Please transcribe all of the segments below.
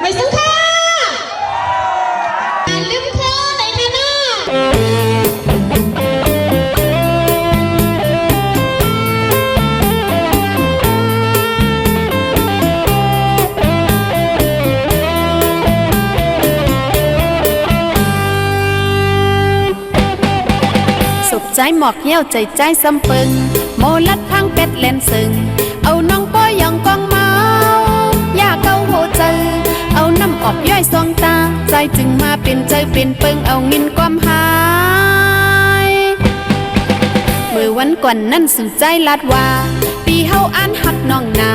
ไปสังค่ะลืมเธอไหนคะน้าสุขใจหมอกเหี้ยวใจใจซ้ำปึงโมลัดพังเป็ดเล่นซึงเอาน้องป้อยองกองเมาอย่าเกาโหเจอเอาน้ำออกย่อยซองตาใจจึงมาเป็นใจเป็นปึงเอางินความหายเมื่อวันก่อนนั้นสู่ใจลาดว่าปีเฮาอ่านหักน้องนา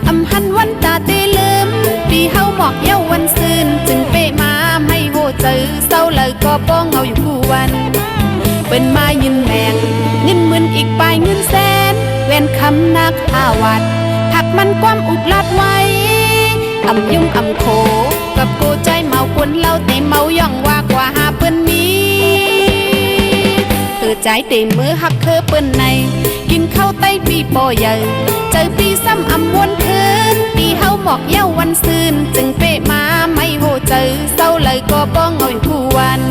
อำหันวันตาเตลืมปีเฮาหมอกเหี้ยววันซืนจึงเปะมาไม่โหเจอเศร้าเลยก็ป้องเอาอยู่คู่วันเป็นมายืนแมงเงินหมื่นอีกปลายเงินแสนเว้นคำนัก5 วัดหักมันความอุดลัดไว้อำยุ่งอำโคกับโกใจเมาคนเล่าตีเมาย่องว่ากว่าหาเปิ้นมีเธอใจเต็มมือหักเธอเปิ้นในกินข้าวไต้ปีปอใหญ่เจอปีซ้ำอำวนคืนปีเฮาหมอกเย้าวันซืนจึงเปะมาไม่โหเจอเศร้าเลยก็ป้องเอาอยู่คู่วัน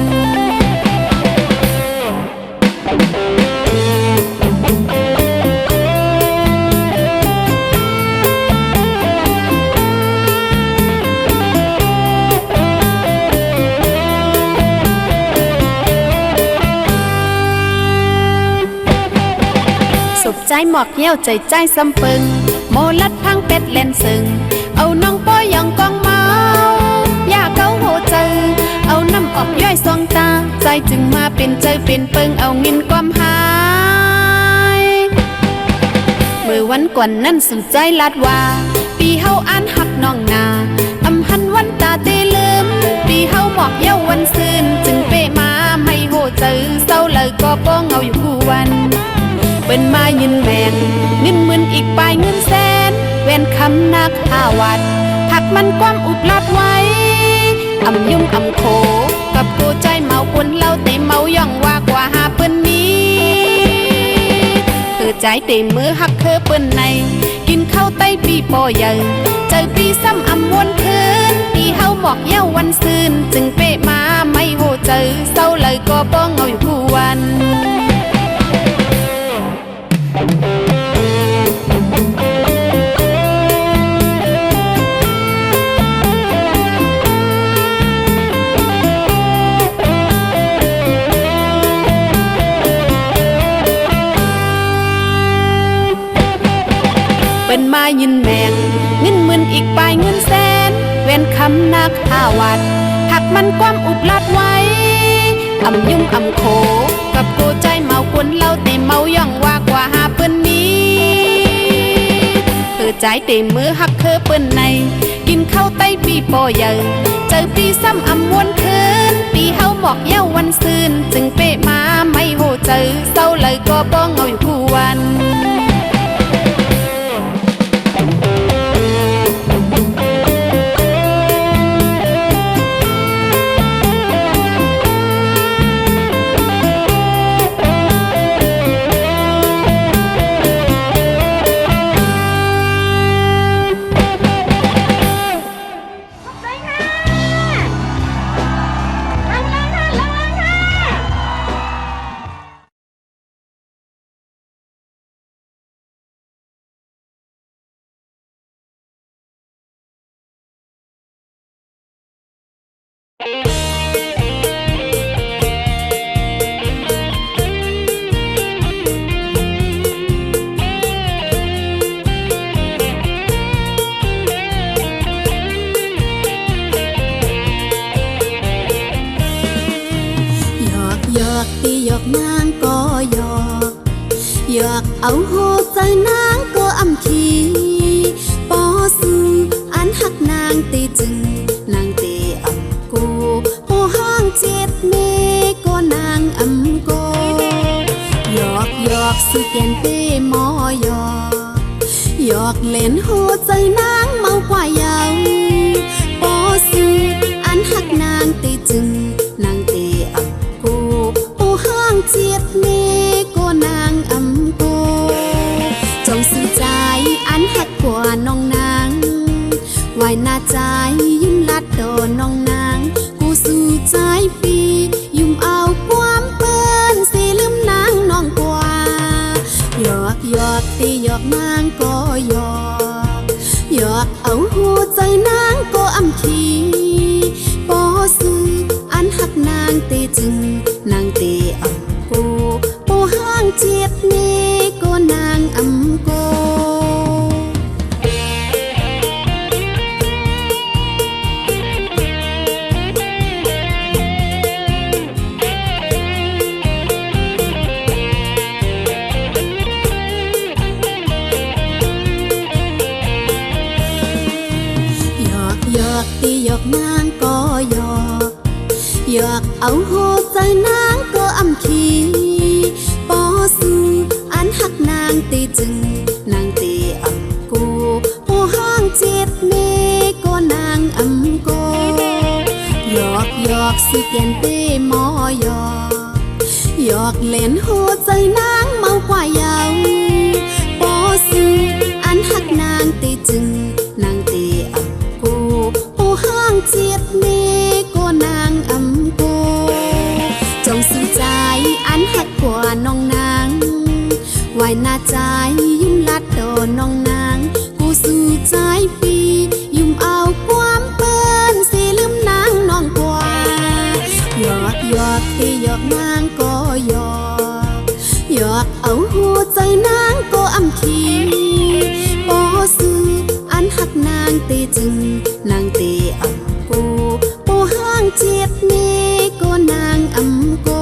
สุขใจหมอกเหี้ยวใจใจซ้ำปึงโมลัดพังเป็ดเล่นซึงเอาน้องป้อยองกองเมาอย่าเกาโหเจอเอาน้ำออกย่อยซองตาใจจึงมาเป็นใจเป็นปึงเอางินความหายเมื่อวันก่อนนั้นสู่ใจลาดว่าปีเฮาอ่านหักน้องนาอำหันวันตาเตลืมปีเฮาหมอกเย้าวันซืนจึงเปะมาไม่โหเจอเศร้าเลยก็ป้องเอาอยู่คู่วันเป็นมายืนแมงเงินหมื่นอีกปลายเงินแสนเว้นคำนัก5 วัดหักมันความอุดลัดไว้อำยุ่งอำโคกับโกใจเมาคนเล่าตีเมาย่องว่ากว่าหาเปิ้นมีเธอใจเต็มมือหักเธอเปิ้นในกินข้าวไต้ปีปอใหญ่เจอปีซ้ำอำวนคืนปีเฮาหมอกเย้าวันซืนจึงเปะมาไม่โหเจอเศร้าเลยก็ป้องเอาอยู่คู่วันเป็นมายืนแมงเงินหมื่นอีกปลายเงินแสนเว้นคำนัก5 วัดหักมันความอุดลัดไว้อำยุ่งอำโคกับโกใจเมาคนเล่าตีเมาย่องว่ากว่าหาเปิ้นมีเธอใจเต็มมือหักเธอเปิ้นในกินข้าวไต้ปีปอใหญ่เจอปีซ้ำอำวนคืนปีเฮาหมอกเย้าวันซืนจึงเปะมาไม่โหเจอเศร้าเลยก็ป้องเอาอยู่คู่วันตีหยอกนางก็หยอกอยากเอาโหใจนางก็อำขีปอสูอันหักนางตีจึงนางตีอำกูโหห้างเจ็ดเมก็นางอำกูหยอกหยอกสุแกนเต้หมอหยอกหยอกเล่นโหใจนางเมากว่าเยาปอสูอันหักนางตีจึงนางตีอำกูห้างเจ็ดเมก็นางอำโกจงสื่อใจอันหักกว่าน้องนางไว้หน้าใจยิ้มลัด ตีจึงนางตีอ่ำกูปูห้างเจ็ดนี้ก็นางอ่ำกูหยอกตีหยอกนางก็หยอกหยอกเอาหัวใจนางก็อำขีปอสูอันหักนางตีจึงนางตีอำกูผู้ห้างเจ็ดเมก็นางอำกูหยอกหยอกสิเกียนตีหมอหยอกหยอกเล่นหัวใจนางเมากว่าเยาปอสูอันหักนางตีจึงนางตีอำกูผู้ห้างเจ็ดเมก็นางอำกูจงสื่อใจอันหักกว่าน้องนางไว้หน้าใจยิ้มลัดโดนน้องนางกูสู่ใจปียุ่มเอาความเปิ้นสิลืมนางน้องกว่าหยอกหยอกตีหยอกนางก็หยอกหยอกเอาหัวใจนางก็อำขีปอสู่อันหักนางตีจึงนางตีอำกูปูห้างเจ็ดเมก็นางอำกู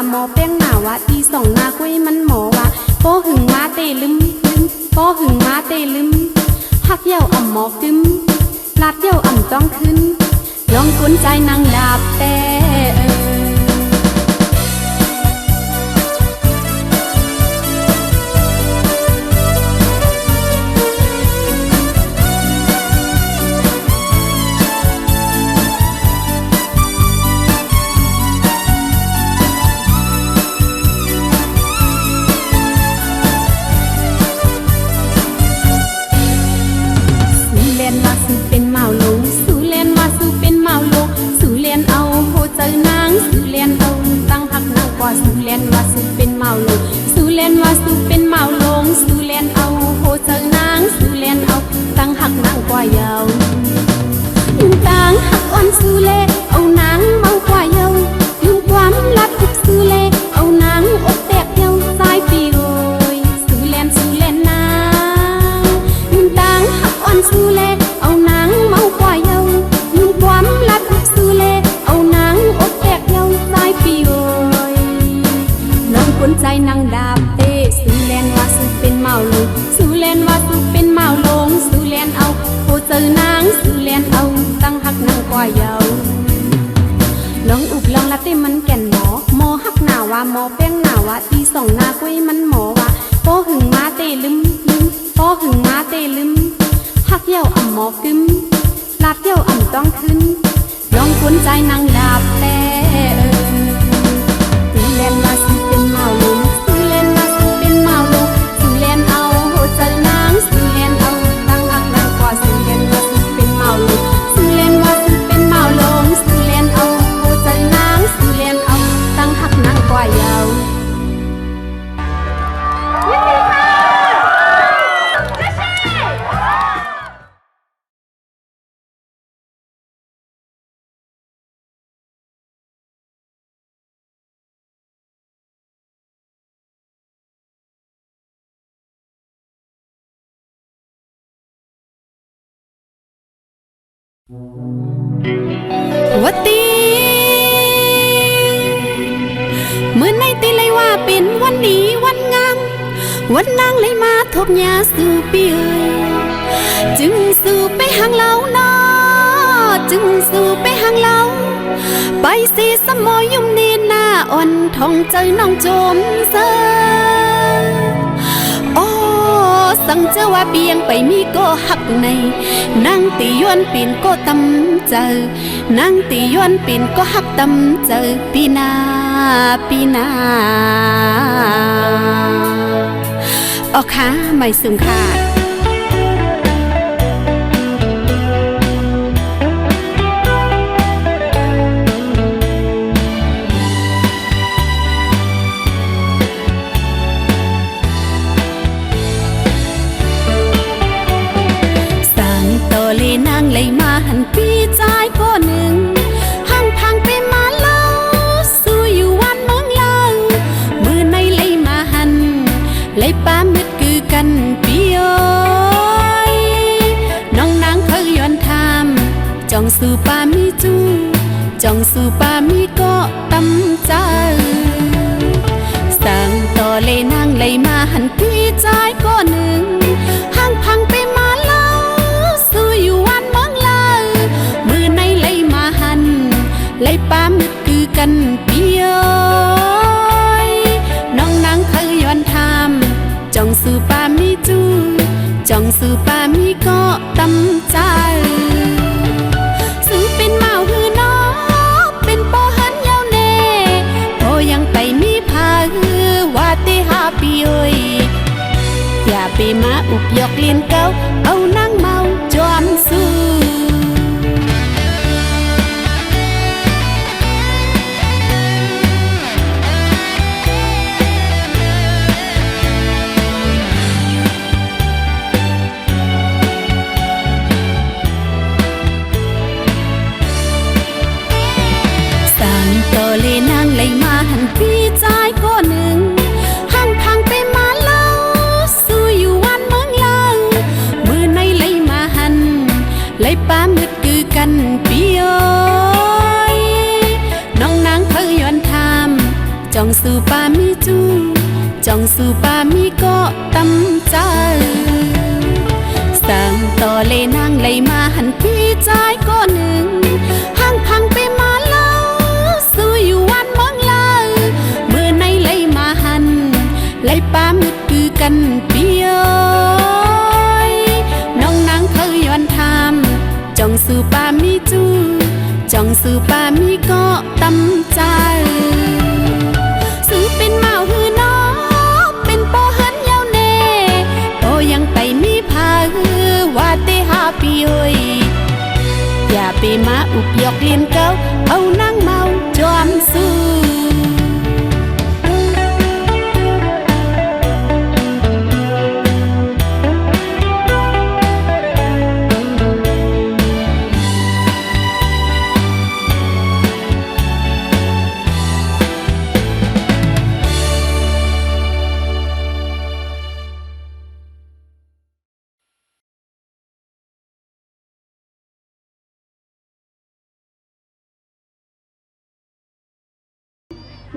หมอแป้งหนาวะตีสองนาคุยมันหมอวะโปหึงมาเตลืมโปหึงมาเตลืมหักเย้าอ่ำหมอกึมลาดเย้าอ่ำต้องขึ้นลองกุนใจนางดาบแต่สูเลนว่าสูเป็นเมาลงสูเลนว่าสูเป็นเมาลงสูเลนเอาโหเจอนางสูเลนเอาตั้งหักนางกว่าเยายุ่งตั้งหักอ่อนสูเลเอานางเมากว่าเยายุ่งความลับทุกสูเลเอานางอกแตกเยาสายปีโอยสูเลนนางยุ่งตั้งหักอ่อนสูเลเอานางเมากว่าเยายุ่งความลับทุกสูเลเอานางอกแตกเยาสายปีโอยคนใจนางดาบเตสูเลนว่าสูเป็นเมาลงสูเลนว่าสูเป็นเมาลงสูเลนเอาโหเจอนางสูเลนเอาตั้งหักนางกว่าเยาลองอุบลองละเต้มันแก่นหมอหักหนาวะหมอแป้งหนาวะตีสองนาคุยมันหมอวะโปหึงมาเตลืมโปหึงมาเตลืมหักเย้าอ่ำหมอกึมลาดเย้าอ่ำต้องขึ้นลองคนใจนางดาบแต่สูเลนว่าสูเป็นเมาลงสูเลนว่าสูเป็นเมาลงสู วัดตีเมื่อในตีเลยว่าเป็นวันนี้วันงามวันนางเลยมาทบยาสู่ปีเอ่ยจึงสู่ไปหางเล่านาจึงสู่ไปหางเล่าไปสีสมอยุ่มนีหน้าอ่อนท่องใจน้องโจมเสอโอ้สั่งเจอว่าเบียงไปมีก็หักในนางตีย้อนปีนก็ตำเจอนางตีย้อนปีนก็หักตำเจอปีนาปีนาออกขาไม่สึงขาดนางเลยมาหันปีใจก็หนึ่งห่างพังไปมาเล่าสู้อยู่วันเมืองเล่ามือในเลยมาหันเลยป้ามืดคือกันปีโอยน้องนางเคยย้อนทำจ้องสู่ป้ามีจูจ้องสู่ป้ามีก็ตำใจสั่งต่อเลยนางเลยมาหันปีใจก็หนึ่งห่างพังไปมาเล่าอยู่วันเมืองลามือในเลยมาหันเลยป้ามืดคือกันปีโอยน้องนางเคยย้อนทำจ้องสู่ป้ามีจูจ้องสู่ป้ามีก็ตำใจสู่เป็นเมาหือน้อเป็นโปหันยาวเน่โพยังไปมีพาหือว่าตีหาปีโอยอย่าไปมาอุบยอกเลียนเก้าเอานางเมาจอมสู้สั่งต่อเลยนางเลยมาหันปีใจก็หนึ่งห่างทางไปมาเล่าสู้อยู่วันเมืองลามือในเลยมาหันเลยป้ามืดคือกันปีโอยน้องนางเคยย้อนทำจ้องสู่ป้ามีจูจ้องสู่ป้ามีก็ตำใจสั่งต่อเลยนางเลยมาหันปีใจก็หนึ่งห่างพังไปมาเล่าสู้อยู่วันเมืองลามือในเลยมาหันเลยป้ามืดคือกันปีโอยน้องนางเคยย้อนทำจ้องสู่ป้ามีจูจ้องสู่ป้ามีก็ตำใจสู่เป็นเมาหือน้อเป็นโปหันยาวเน่โปยังไปมีพาหือว่าเตหาปีโอยอย่าไปมาอุบยอกเลียนเก้าเอานางเมาจอมสู้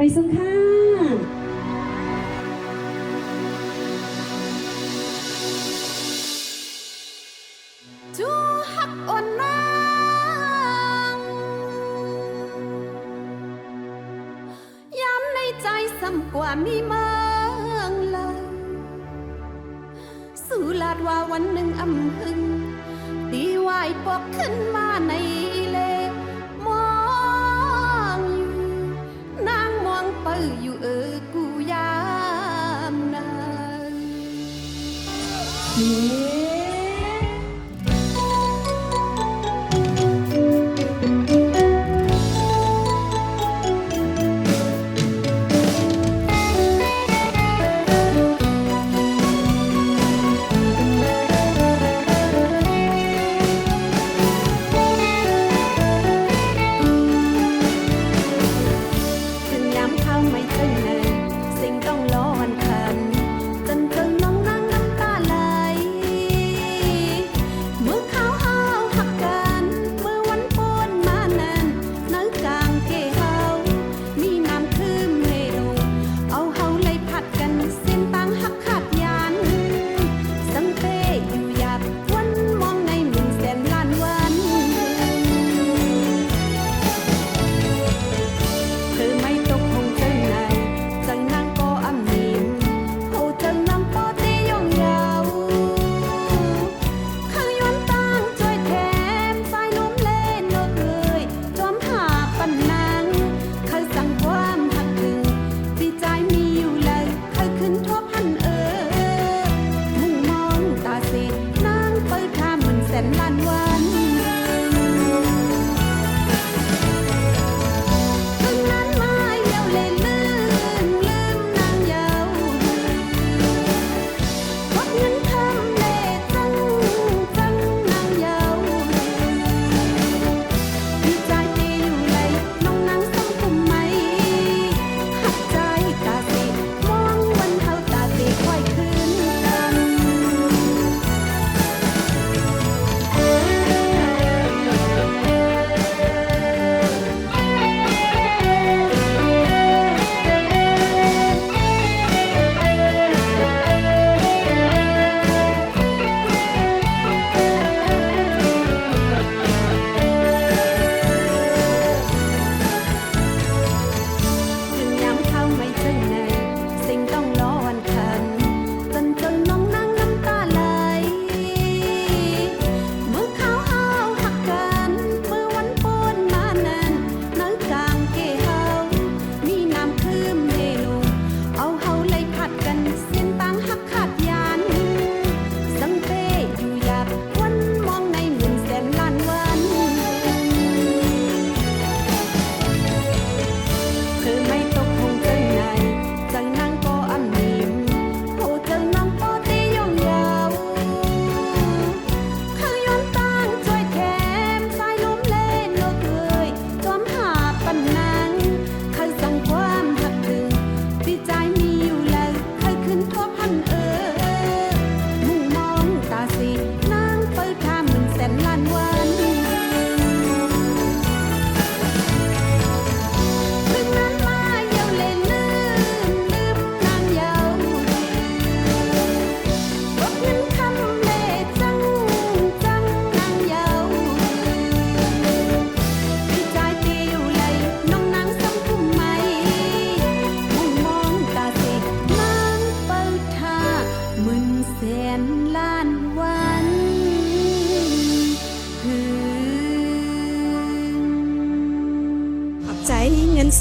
ไปสุค่ะจูหักอ่อนนางย้ำในใจซ้ำกว่ามีเมืองเลยสู่ลาดว่าวันหนึ่งอำหึงตีวายปอกขึ้นมาในเลมองอยู่นางมองไปอยู่กูยามนั้น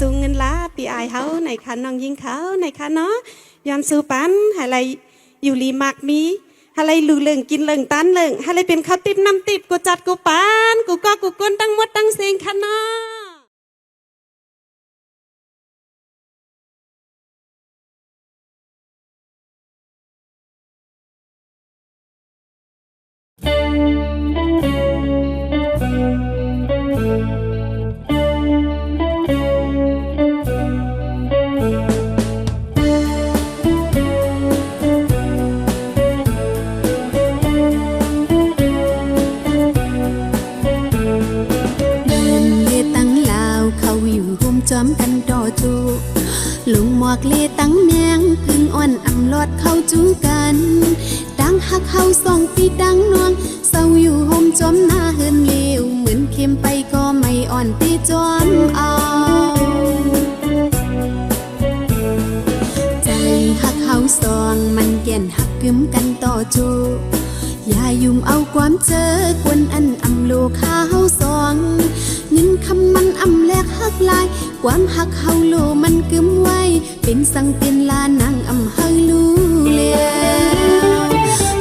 สูงเงินล้าปีอายเฮาในคันน้องยิงเขาในคันเนาะย้อนสู่ปันหาไรอยู่ลีมักมีหาไรลือเลิงกินเลิงตันเลิงหาไรเป็นข้าวติบน้ำติบกูจัดกูปานกูก็กูก้นตั้งมดตั้งเสียงคันเนาะจอมกันต่อจูลุงหมวกเลตั้งแมงพึ่งอ่อนอำลอดเข้าจูกันดังหักเข้า2 ปีดังนวงเศร้าอยู่ห่มจอมหน้าเฮินเลวเหมือนเข็มไปก็ไม่อ่อนตีจอมเอาใจหักเข้า2มันแก่นหักกึมกันต่อจูอย่ายุ่มเอาความเจอกวนอันอำโลข้าเฮา2ยินคำมันอำแลกหักลายความหักเฮาโลมันกึมไว้เป็นสังเป็นลานางอำเฮารู้แล้ว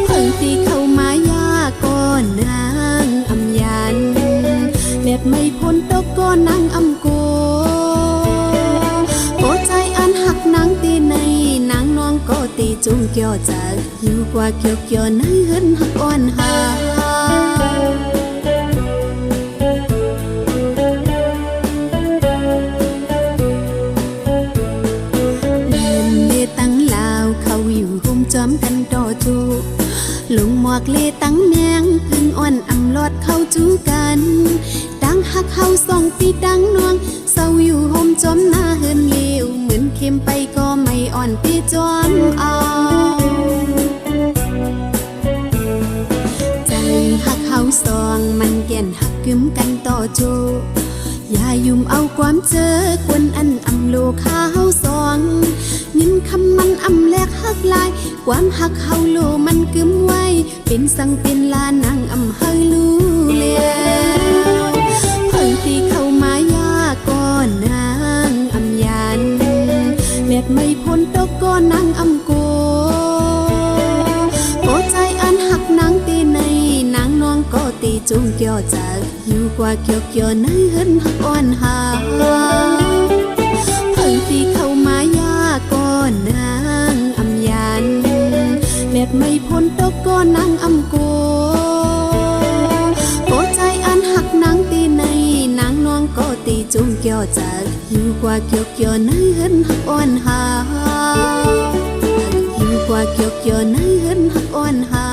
เพิ่งตีเข้ามายาก่อนนางอำยันแบบไม่พ้นตกก็นางอำโกโกใจอันหักนางตีในนางน้องก็ตีจุงเกี่ยวจากอยู่กว่าเกี่ยวเกี่ยวในเฮินหักอ่อนหาจอมกันต่อจูลุงหมวกเลตั้งแมงพึ่งอ่อนอำลอดเข้าจูกันดังหักเข้า2 ปีดังนวงเศร้าอยู่ห่มจอมหน้าเฮินเลวเหมือนเข็มไปก็ไม่อ่อนตีจอมเอาใจหักเข้า2มันแก่นหักกึมกันต่อจูอย่ายุ่มเอาความเจอกวนอันอำโลข้าเฮา2ยินคำมันอำแลกหักลายความหักเฮาโลมันกึมไว้เป็นสังเป็นลานางอำเฮารู้แล้วเพิ่งตีเข้ามายาก่อนนางอำยันแบบไม่พ้นตกก็นางอำโกโกใจอันหักนางตีในนางน้องก็ตีจุงเกี่ยวจากอยู่กว่าเกี่ยวเกี่ยวในเฮินหักอ่อนหาเพิ่งตีเข้ามายาก่อนนางอำยันแบบไม่พ้นตกก็นางอำโกโกใจอันหักนางตีในนางน้องก็ตีจุงเกี่ยวจากอยู่กว่าเกี่ยวเกี่ยวในเฮินหักอ่อนหาอยู่กว่าเกี่ยวเกี่ยวในเฮินหักอ่อนหา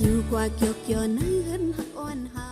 อยู่กว่าเกี่ยวเกี่ยวในเฮินหักอ่อนหา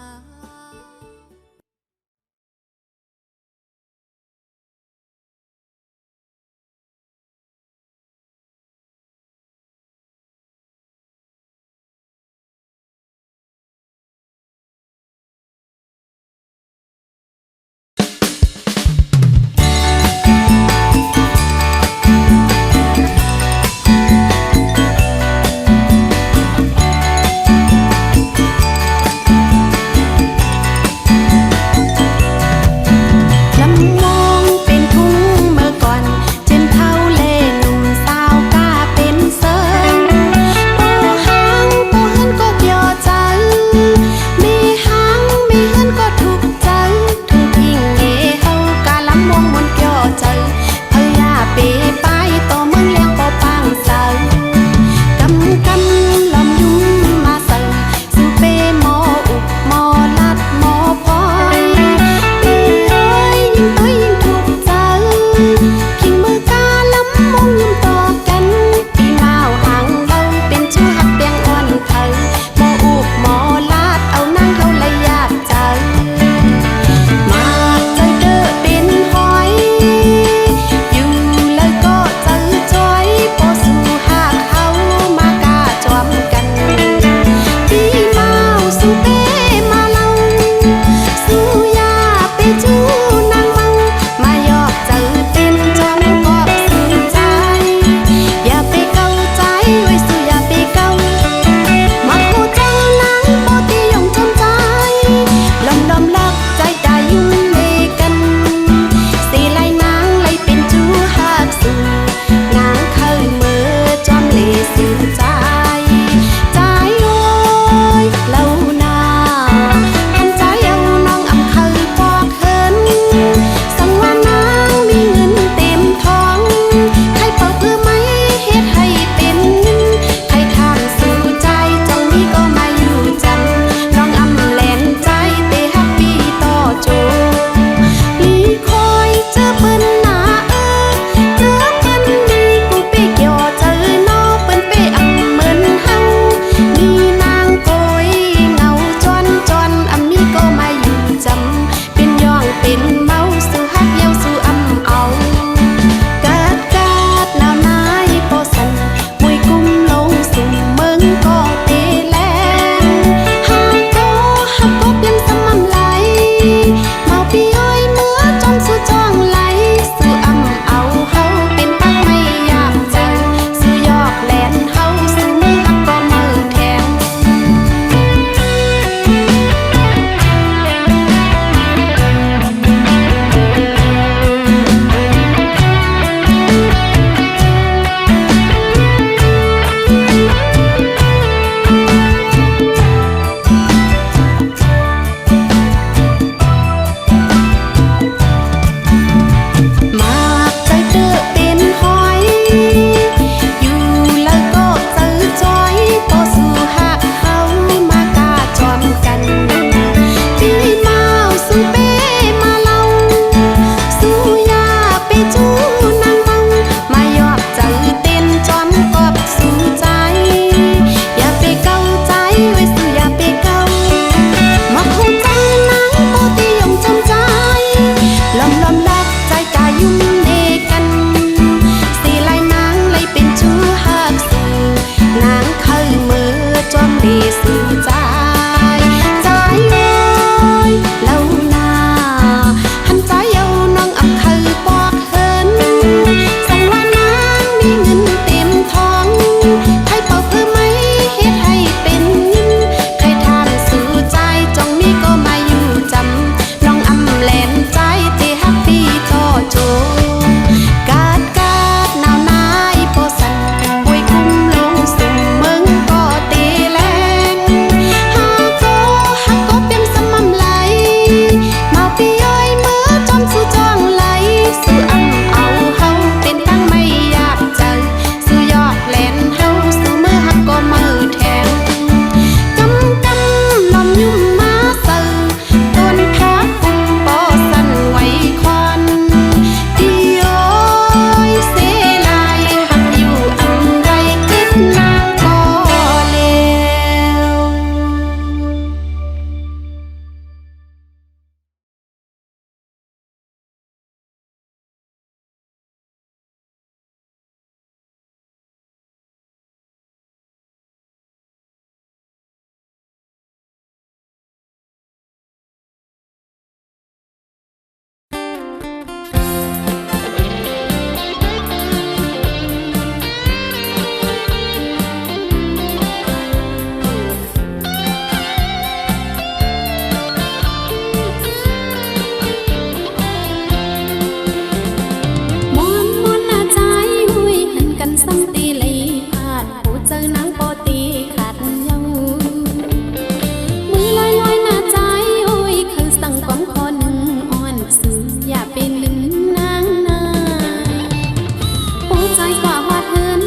ายกว่าว่าเทิน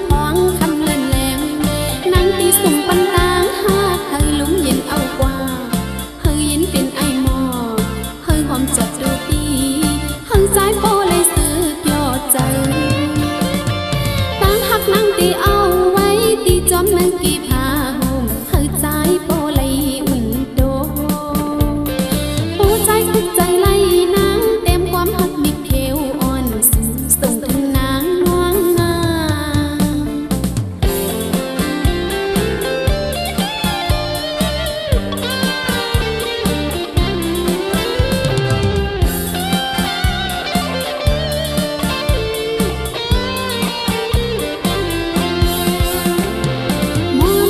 ของคำเล่นแหลมนางตีสุ่มปันตางหาเฮยลุงเย็นเอากว่าเฮยเย็นเป็นไอหมอเฮยหอมจัดดูดีเฮยสายโปเลยซื้อยอดใจตางหักนางตีเอาไว้ตีจอมนางกีพาห่มเฮยสายโปเลยอุ่นโดปูใจสุดใจไล่นางเต็มความหักมิดเทวอ่อนส่งถึงนางน้วงงาหมอ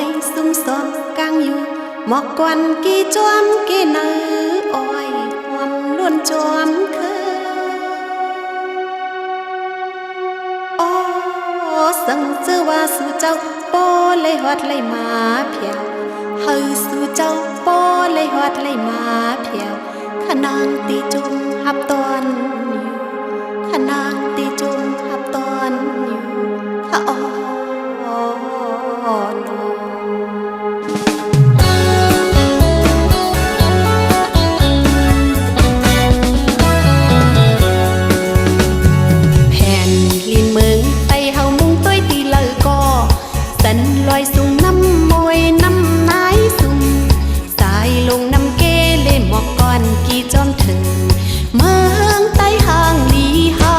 อยซุ่มซ้อมกลางอยู่หมอกกวนกี่จวมกี่เนื้ออ้อยหวมล้วนจวมคือโอ้สังเจอว่าสู่เจ้าปอเลยฮอดเลยมาเพียวเฮาสู่เจ้าปอเลยฮอดเลยมาเพียวขนางตีจุมหับตอนอยู่ขนางตีจุมหับตอนอยู่ข้าอ้อนแผ่นลินเมืองไตเฮามุงต้วยตีเลอก็สันลอยสูงน้ำมวยน้ำนายสุ่มสายลงน้ำเกเล่หมอกก่อนกี่จอมถึงเมืองไตห่างลีเฮา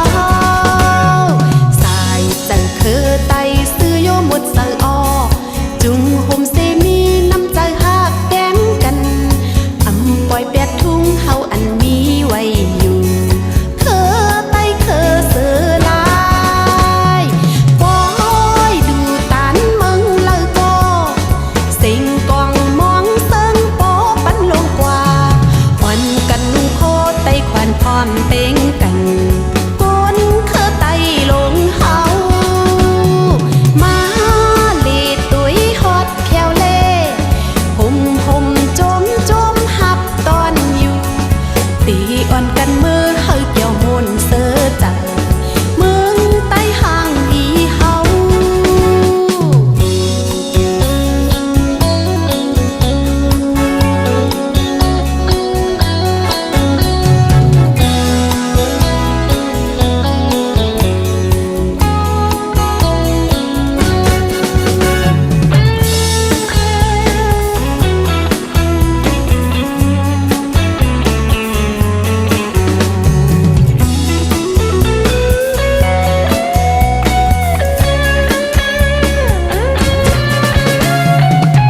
สายจังคือไตซื้อโยหมดเสออจุงห่มเซมีน้ำใจหักแก้มกันอำปล่อยแปดทุ่งเฮาอันมีไว้อยู่เคอไตเคอเสือลายปอยดูตานเมืองเลอก็สิ่งกองมองเซิงโปปันลงกว่าอ่อนกันนุ่งโคไตควันพร้อมเต็งกันก้นเคอไตลงเฮามาเลตุยฮอดแควเล่ห่มจมหับตอนอยู่ตีอ่อนกันมือเฮาเกี่ยวมนเสือจังเมืองไตห่างอีเฮา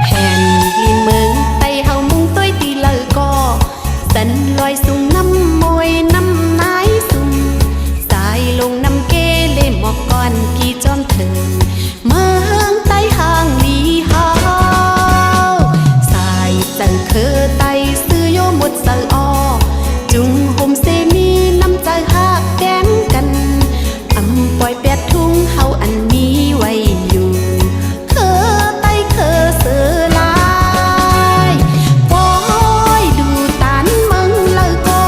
แผ่นลินเมืองไตเฮามุงต้วยตีเลอก็สันลอยสูงน้ำมวยน้ำนายสุ่มสายลงน้ำเกเล่หมอกก่อนกี่จอมถึงเมืองไตห่างลีเฮาสายจังคือไตซื้อโยหมดเสออจุงห่มเซมีน้ำใจหักแก้มกันอำปล่อยแปดทุ่งเฮาอันมีไว้อยู่เคอไตเคอเสือลายปอยดูตานเมืองเลอก็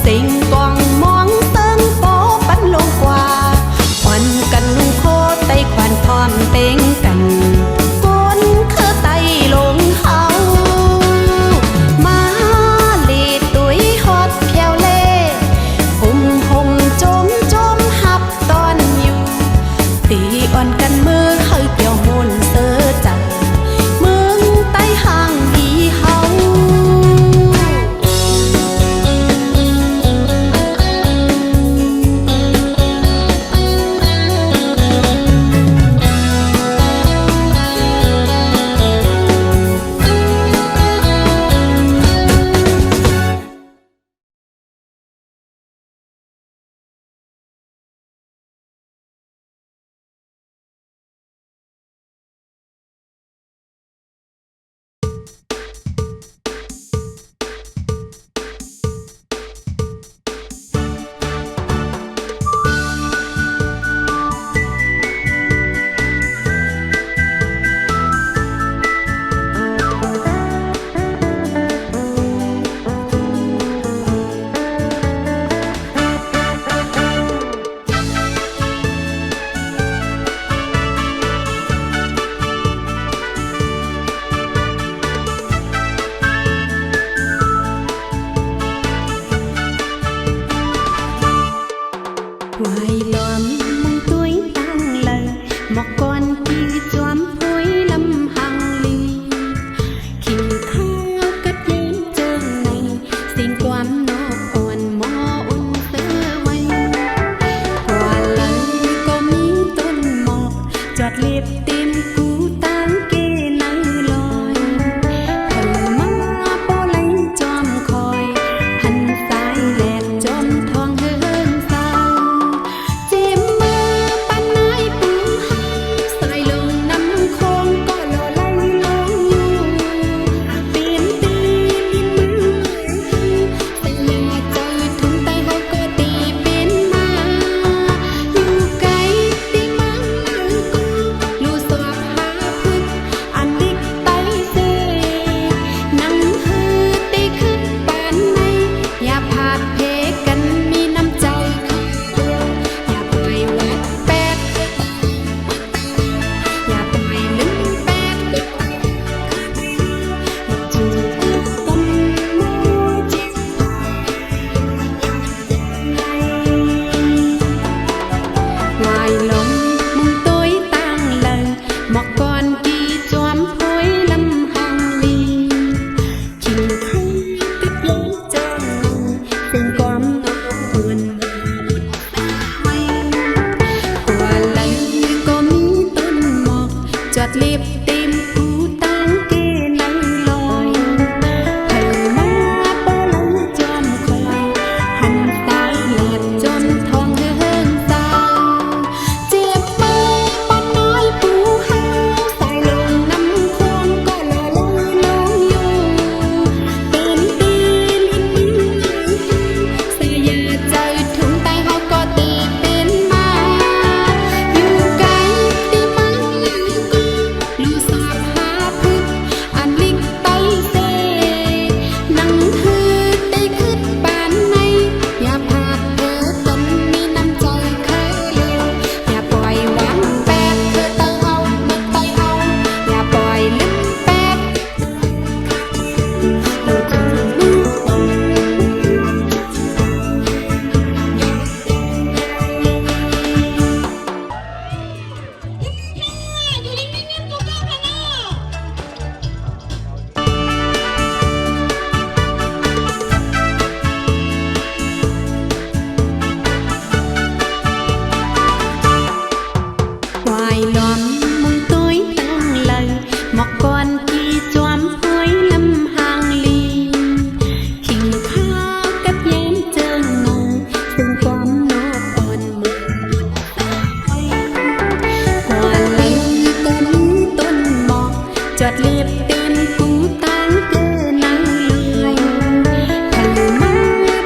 สิ่งกองมองเซิงโปปันลงกว่าอ่อนกันนุ่งโคไตควันพร้อมเต็งกันก้นเคอไตลงเฮามาเลตุยฮอดแควเล่ห่มจมหับตอนอยู่ ดเล็บเต็มกูตั้งเกนังลอยเพิ่งมาปะลังจอมคอยหันตาเหลียบจนทองเฮิงสาวเจ็บมือปะน้อยปูหาใส่ลงน้ำคงก็ละลอยน้องอยู่เป็นปีลิ้นเสียยาใจถึงตายเขาก็ตีเป็นมาอยู่ไกลตีมาลูสอบหาพึกอันลิกไตเซนั่งฮือได้คืดปานในอย่าพาดเธอตนมีน้ำใจเคยเลวอย่าปล่อยวางแปดเธอเตอเอามึกไตเอาอย่าปล่อยลึกแปดเราจะลืม อยู่นิ่งๆกูก็พะเนาะ ควายล้อมมุงตุ้ยตั้งเลยหมอกก่อนกี่จวมหวยลำหางลีขิงข้าวกับแย้มเจิงงงซึ่งความโนบอ่อนมือกว่าลิงต้นหมอกจอดเล็บเต็มกูตั้งเกนังเลยทะลุมา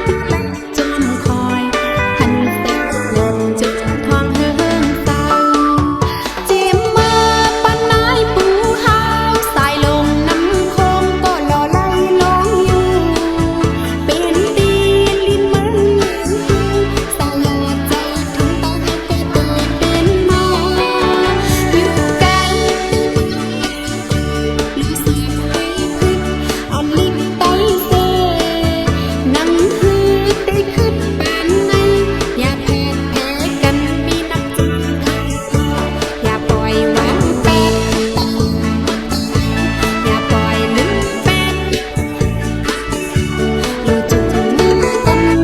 ปักจอมคอยหันเสียงลมจุดทองเฮิงเศร้า เจียมมาปะนายปูหาวสายลงน้ำคงก็หล่อไหลน้องอยู่เป็นตีลิ้นมันสายาใจถึงตาก็ตื่นเป็นมาอยู่กันลูกสาวให้พึกเอาลิ้นไตเซนั่งฮือได้ขึ้นปานในอย่าแพ้กันมีน้ำใจอย่าปล่อยวางแปดอย่าปล่อยลืมแปดอยู่จุดมือกัน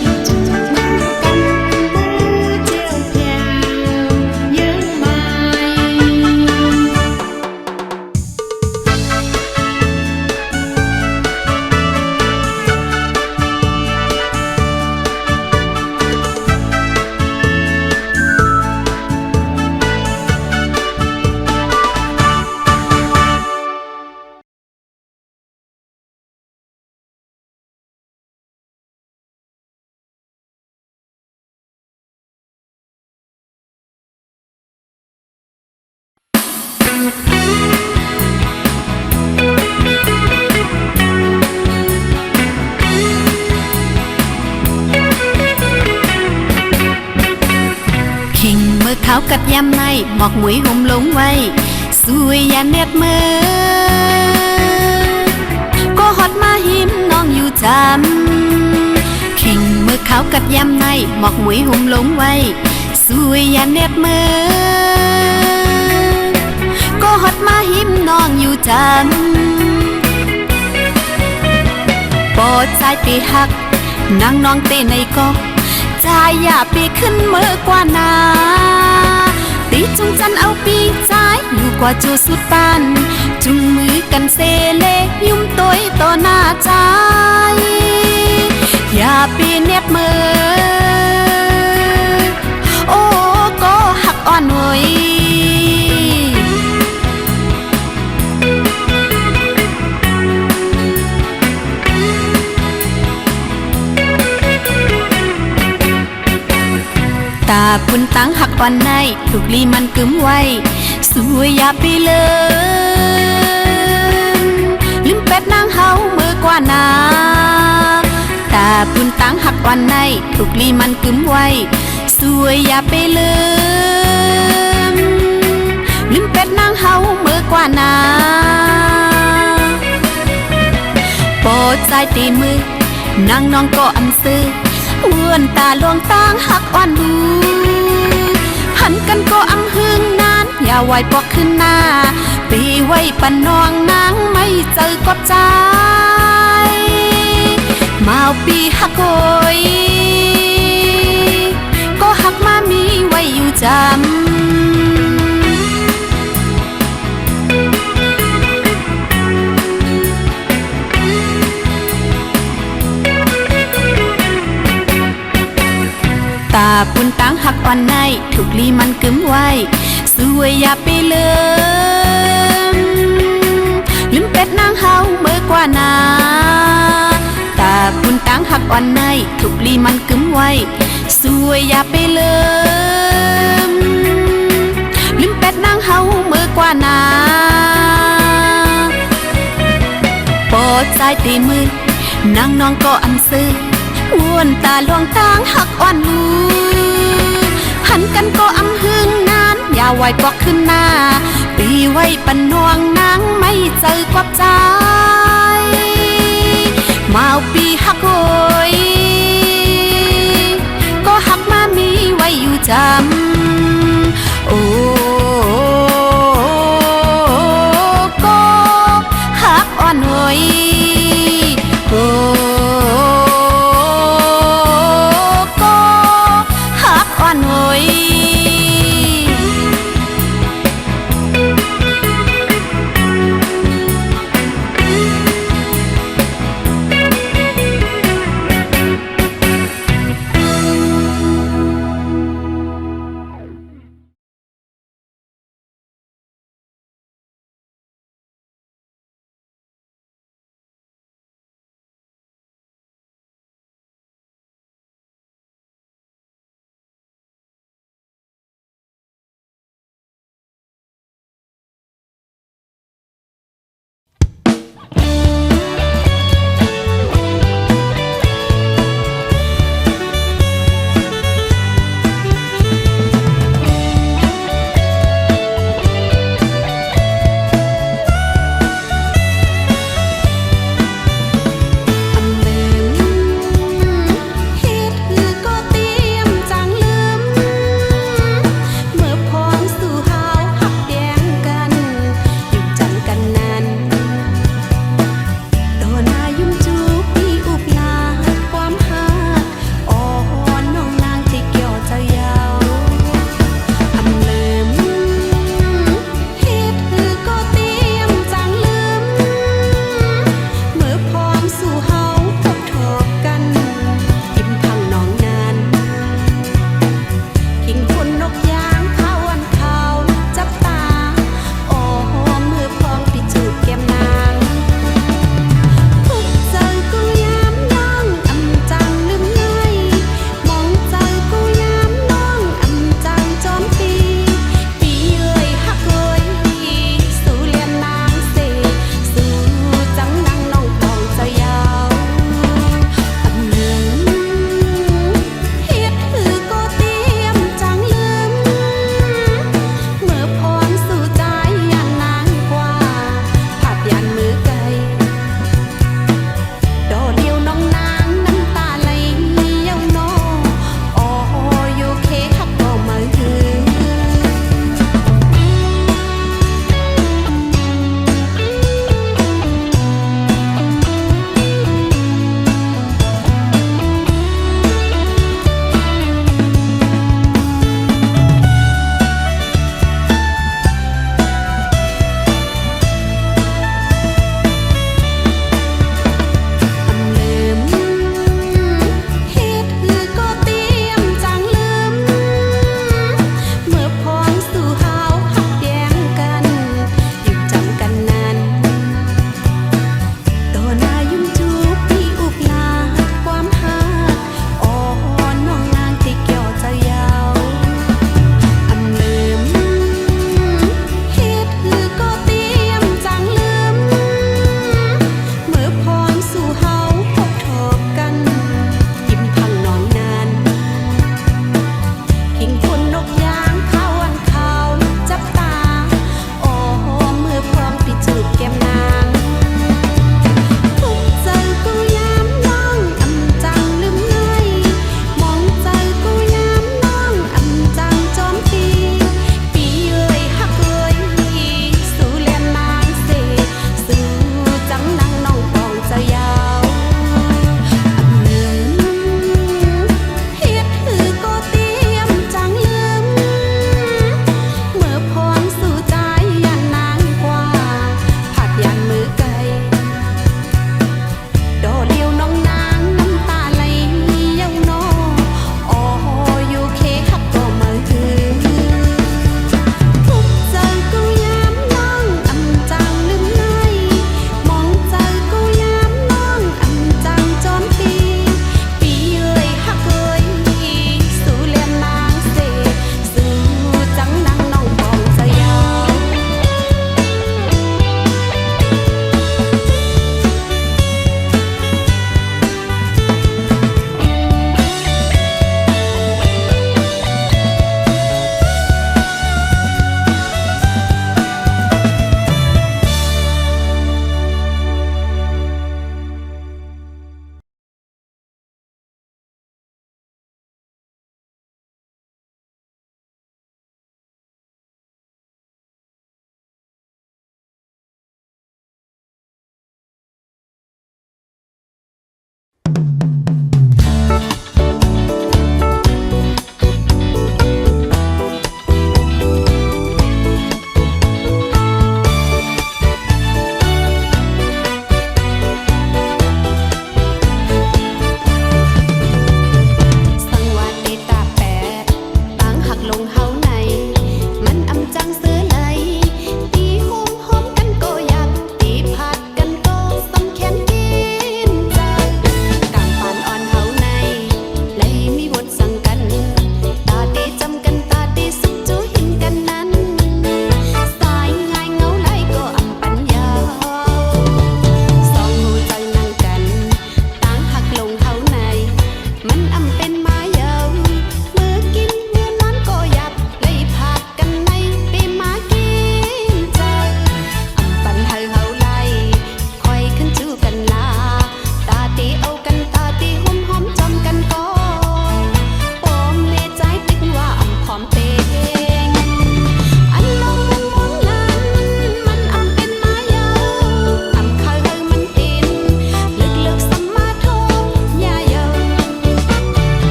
อยู่จุดมือกันเจียวแถวเยอะไหม ขิงมือขาวกัดยำในหมอกหมวยห่มลงไว้สวยยาเน็ดมือก็ฮอดมาหิมน้องอยู่จำขิงมือขาวกัดยำในหมอกหมวยห่มลงไว้สวยยาเน็ดมือก็ฮอดมาหิมน้องอยู่จำปอดใจไปหักนางน้องเตในก็ใจอย่าไปขึ้นเมื่อกว่านาตีจุงจันเอาปีใจอยู่กว่าจูสุดปานจุงมือกันเซเลยุ่มตัวต่อหน้าใจอย่าไปเน็บมือโอ้ก็หักอ่อนหน่อยตาปุ่นตั้งหักอ่อนในถูกลีมันกึมไว้สวยอย่าไปลืมเป็ดนางเฮาเมื่อกว่านาตาปุ่นตั้งหักอ่อนในถูกลีมันกึมไว้สวยอย่าไปลืมเป็ดนางเฮาเมื่อกว่านาโปรดใจตีมือนางน้องก็อำซื้ออ้วนตาลวงตั้งหักอ่อนดูหันกันก็อำหึงนานอย่าไว้ปอกขึ้นหน้าปีไว้ปันนองนางไม่เจอกอบใจมาปีหักโอย จำตาปุ่นตังหักอ่อนในถูกลีมันกึมไว้สวยอย่าไปลืมเป็ดนางเฮาเมื่อกว่านาตาปุ่นตังหักอ่อนในถูกลีมันกึมไว้สวยอย่าไปลืมเป็ดนางเฮาเมื่อกว่านาปอดใจตีมือนางน้องก็อันซื้อวนตาลวงตางหักอ่อนลูหันกันก็อำหึงนานอย่าไว้กวักขึ้นหน้าปีไว้ปันนวงนางไม่เจอกวักใจมาเอาปีหักโอยก็หักมามีไว้อยู่จำ